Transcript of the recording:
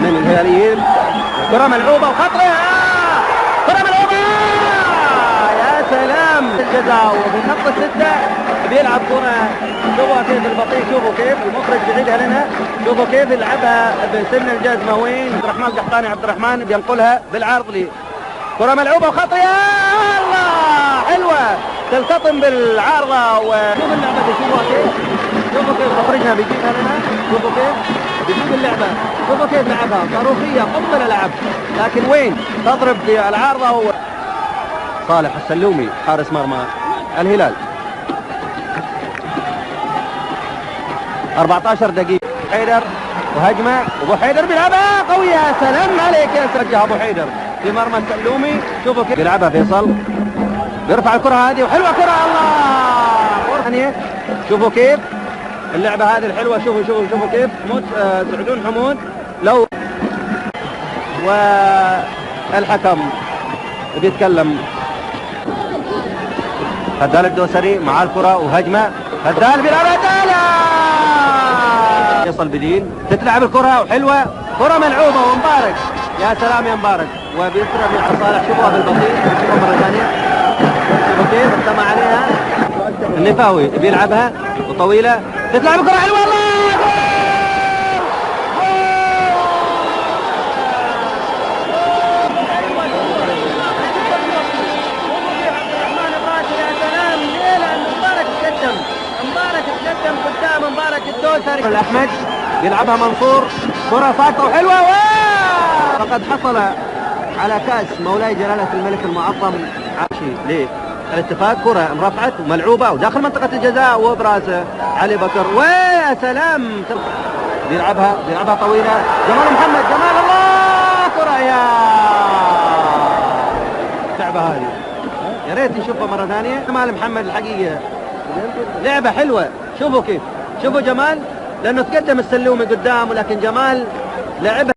من الهلاليين. كرة ملعوبة وخطرة، كرة ملعوبة، يا سلام. الجزاء وفي خط الستة بيلعب كرة، شوفوا كيف البطيء، شوفوا كيف المخرج بيعيدها لنا، شوفوا كيف يلعبها بسن الجزمة. وين عبد الرحمن القحطاني، عبد الرحمن بينقلها بالعرض لي، كرة ملعوبة وخطرة، يا الله حلوة تلتطم بالعارضة. وشوفوا اللعبة دي، شوفوا كيف، شوفوا كيف مخرجها بيجيبها لنا، شوفوا كيف بيجيب اللعبة، شوفوا كيف لعبها صاروخية قنبلة لعب، لكن وين تضرب في العارضة. صالح السلومي حارس مرمى الهلال. 14 دقيقة، حيدر وهجمة، وابو حيدر بيلعبها قوية، يا سلام عليك يا سجها ابو حيدر في مرمى السلومي. شوفوا كيف بيلعبها فيصل، بيرفع الكرة هذه وحلوة كرة، الله ثانية. شوفوا كيف اللعبة هذه الحلوة، شوفوا كيف سعدون حمود لو والحكم بيتكلم. هدال الدوسري مع الكرة وهجمة، هدال بيلعبها، هدال يصل بدين، تتلعب الكرة وحلوة، كرة ملعوبة ومبارك، يا سلام يا مبارك، وبيسرع من صالح. شوفوها بالبطيء، شوفوها مرة ثانية، شوفوا كيف استمع عليها النفاوي بيلعبها وطويلة، تتلعب الكرة حلوة، الله قدام مبارك الدوسري. الأحمد يلعبها منصور، كرة ساقطة وحلوة، فقد حصل على كأس مولاي جلالة الملك المعظم عاشي للاتفاق. كرة رفعت وملعوبة وداخل منطقة الجزاء وبراسه علي بكر، ويا سلام بيلعبها طويلة، جمال محمد، جمال، الله كرة، يا اللعبة هذه يا ريت نشوفها مرة ثانية. جمال محمد الحقيقة لعبة حلوة، شوفوا كيف، شوفوا جمال، لأنه تقدم السلومي قدام، ولكن جمال لعبها